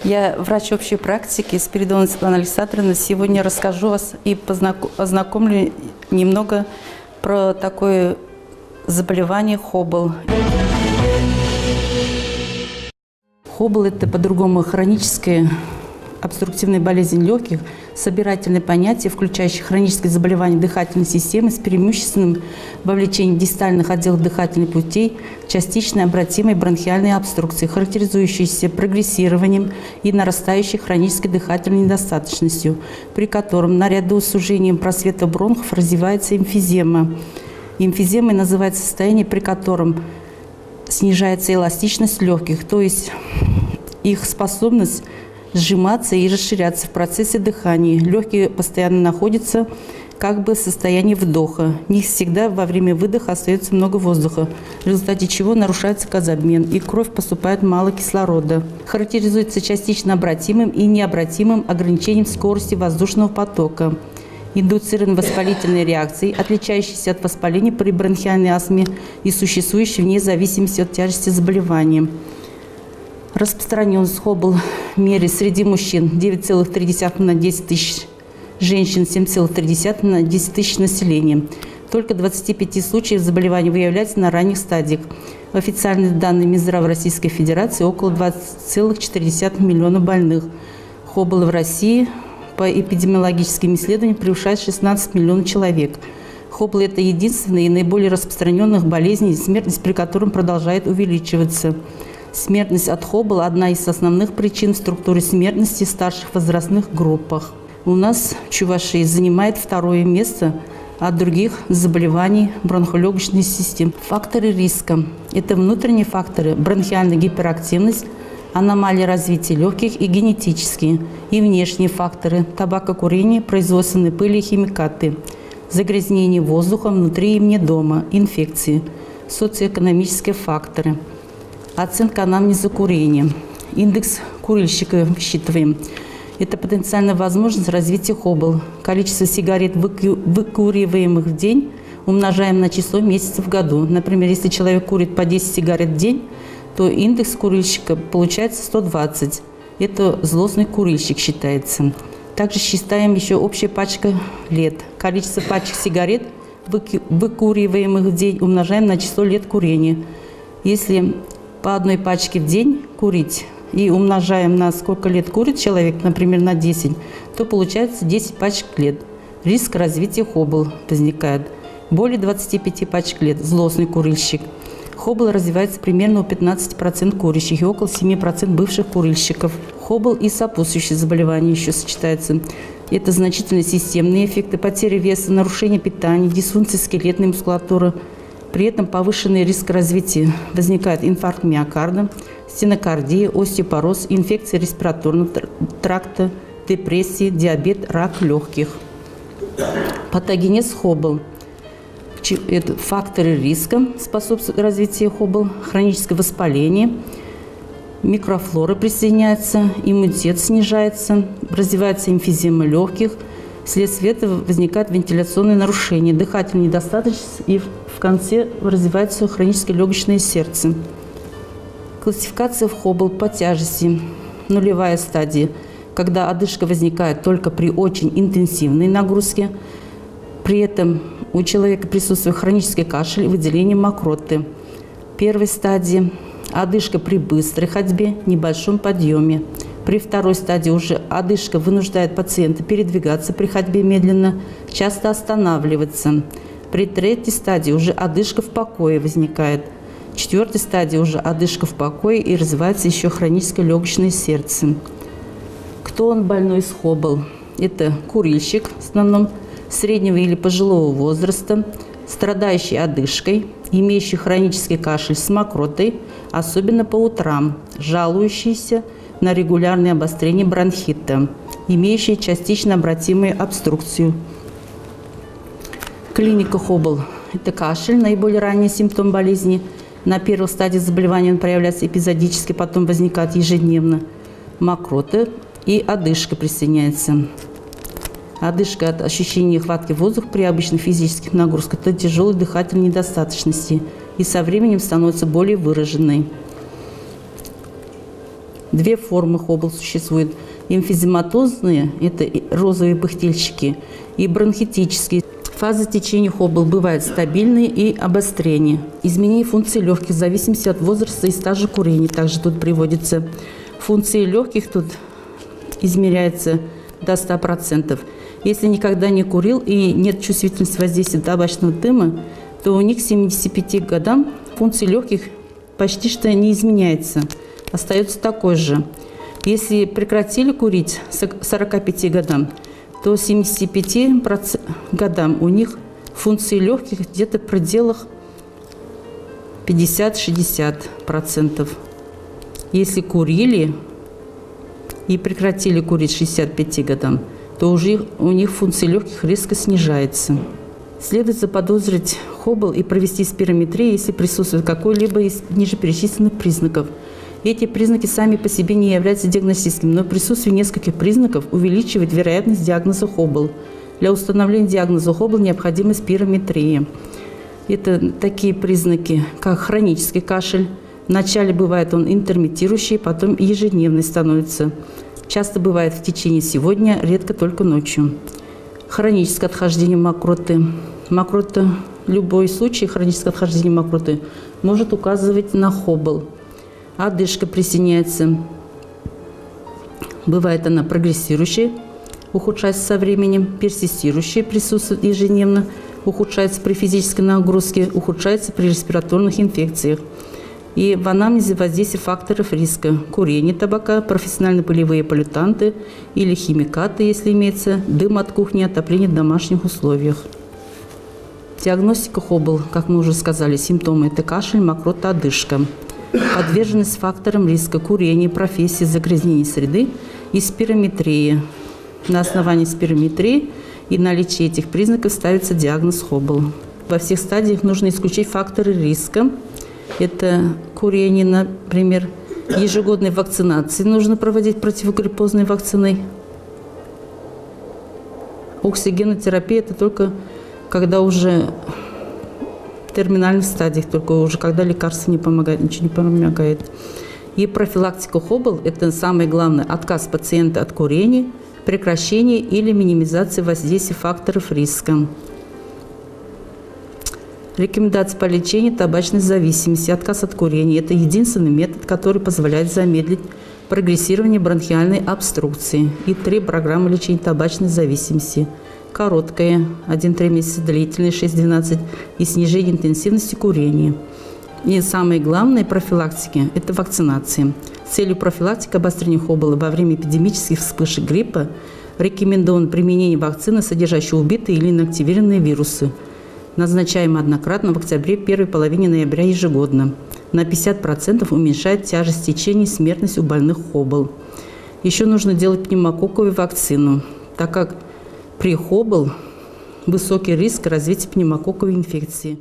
Я врач общей практики Спиридонова Светлана Александровна. Сегодня расскажу вас и ознакомлю немного про такое заболевание Хоббл. Хоббл – это по-другому хроническая обструктивная болезнь легких, собирательное понятие, включающее хроническое заболевание дыхательной системы с преимущественным вовлечением дистальных отделов дыхательных путей, частичной обратимой бронхиальной обструкции, характеризующейся прогрессированием и нарастающей хронической дыхательной недостаточностью, при котором наряду с сужением просвета бронхов развивается эмфизема. Эмфиземой называется состояние, при котором снижается эластичность легких, то есть их способность сжиматься и расширяться в процессе дыхания. Легкие постоянно находятся как бы в состоянии вдоха. Не всегда во время выдоха остается много воздуха, в результате чего нарушается газообмен, и в кровь поступает мало кислорода. Характеризуется частично обратимым и необратимым ограничением скорости воздушного потока. Индуцирован воспалительной реакцией, отличающейся от воспаления при бронхиальной астме и существующей вне зависимости от тяжести заболевания. Распространенность Хоббл в мире среди мужчин 9,3 на 10 тысяч, женщин 7,3 на 10 тысяч населения. Только 25 случаев заболевания выявляются на ранних стадиях. Официальные данные Минздрава Российской Федерации около 20,4 миллиона больных. Хоббл в России по эпидемиологическим исследованиям превышает 16 миллионов человек. Хоббл – это единственная и наиболее распространенных болезней, смертность при котором продолжает увеличиваться. Смертность от Хоббл – одна из основных причин в структуре смертности в старших возрастных группах. У нас Чувашия занимает второе место от других заболеваний бронхолегочной системы. Факторы риска – это внутренние факторы: бронхиальная гиперактивность, аномалии развития легких и генетические, и внешние факторы – табакокурение, производственные пыли и химикаты, загрязнение воздуха внутри и вне дома, инфекции, социоэкономические факторы. Оценка анамнеза курения. Индекс курильщика высчитываем. Это потенциальная возможность развития Хоббл. Количество сигарет, выкуриваемых в день, умножаем на число месяцев в году. Например, если человек курит по 10 сигарет в день, то индекс курильщика получается 120. Это злостный курильщик считается. Также считаем еще общая пачка лет. Количество пачек сигарет, выкуриваемых в день, умножаем на число лет курения. Если по одной пачке в день курить и умножаем на сколько лет курит человек, например, на 10, то получается 10 пачек лет. Риск развития Хоббл возникает. Более 25 пачек лет – злостный курильщик. Хоббл развивается примерно у 15% курящих и около 7% бывших курильщиков. Хоббл и сопутствующие заболевания еще сочетаются. Это значительные системные эффекты: потери веса, нарушение питания, дисфункция скелетной мускулатуры. При этом повышенный риск развития возникает инфаркт миокарда, стенокардия, остеопороз, инфекция респираторного тракта, депрессия, диабет, рак легких. Патогенез Хоббл. Это факторы риска способствуют развитию Хоббл: хроническое воспаление, микрофлора присоединяется, иммунитет снижается, развивается эмфизема легких. Вследствие этого возникают вентиляционные нарушения, дыхательная недостаточность, и в конце развивается хроническое легочное сердце. Классификация в Хоббл по тяжести. Нулевая стадия, когда одышка возникает только при очень интенсивной нагрузке. При этом у человека присутствует хронический кашель и выделение мокроты. Первой стадии – одышка при быстрой ходьбе, небольшом подъеме. При второй стадии уже одышка вынуждает пациента передвигаться при ходьбе медленно, часто останавливаться. При третьей стадии уже одышка в покое возникает. В четвертой стадии уже одышка в покое и развивается еще хроническое легочное сердце. Кто он больной с Хоббл? Это курильщик в основном, среднего или пожилого возраста, страдающий одышкой, имеющий хронический кашель с мокротой, особенно по утрам, жалующийся на регулярное обострение бронхита, имеющий частично обратимую обструкцию. Клиника Хоббл – это кашель, наиболее ранний симптом болезни. На первой стадии заболевания он проявляется эпизодически, потом возникает ежедневно. Мокрота и одышка присоединяется. Одышка от ощущения нехватки воздуха при обычных физических нагрузках, это тяжелой дыхательной недостаточности и со временем становится более выраженной. Две формы хобл существуют. Эмфизематозные – это розовые пыхтельщики, и бронхитические. Фазы течения хобл бывают стабильные и обострения. Изменение функции легких в зависимости от возраста и стажа курения. Также тут приводится функции легких, тут измеряется до 100%. Если никогда не курил и нет чувствительности воздействия табачного дыма, то у них к 75 годам функции легких почти что не изменяется, остается такой же. Если прекратили курить к 45 годам, то к 75 годам у них функции легких где-то в пределах 50-60%. Если курили и прекратили курить к 65 годам, то уже у них функции легких резко снижается. Следует заподозрить хобл и провести спирометрию, если присутствует какой-либо из нижеперечисленных признаков. Эти признаки сами по себе не являются диагностическими, но присутствие нескольких признаков увеличивает вероятность диагноза хобл. Для установления диагноза хобл необходима спирометрия. Это такие признаки, как хронический кашель. Вначале бывает он интермиттирующий, потом ежедневный становится. Часто бывает в течение всего дня, редко только ночью. Хроническое отхождение мокроты. Мокрота, любой случай хронического отхождения мокроты может указывать на хобл. Одышка присоединяется. Бывает она прогрессирующая, ухудшается со временем, персистирующая, присутствует ежедневно, ухудшается при физической нагрузке, ухудшается при респираторных инфекциях. И в анамнезе воздействие факторов риска: курение табака, профессиональные пылевые полютанты или химикаты, если имеется, дым от кухни, отопление в домашних условиях. Диагностика хобл, как мы уже сказали, симптомы – это кашель, мокрота, одышка. Подверженность факторам риска: курение, профессия, загрязнение среды и спирометрия. На основании спирометрии и наличия этих признаков ставится диагноз хобл. Во всех стадиях нужно исключить факторы риска. Это курение, например, ежегодной вакцинации нужно проводить противогриппозной вакциной. Оксигенотерапия – это только когда уже в терминальных стадиях, только уже когда лекарства не помогают, ничего не помогает. И профилактика хобл – это самое главное: отказ пациента от курения, прекращение или минимизация воздействия факторов риска. Рекомендации по лечению табачной зависимости, отказ от курения – это единственный метод, который позволяет замедлить прогрессирование бронхиальной обструкции. И 3 программы лечения табачной зависимости. Короткая – 1-3 месяца, длительная – 6-12, и снижение интенсивности курения. И самое главное профилактики – это вакцинация. С целью профилактики обострения хоббла во время эпидемических вспышек гриппа рекомендовано применение вакцины, содержащей убитые или инактивированные вирусы. Назначаемо однократно в октябре, первой половине ноября ежегодно. На 50% уменьшает тяжесть течения и смертность у больных хоббл. Еще нужно делать пневмококковую вакцину, так как при хоббл высокий риск развития пневмококковой инфекции.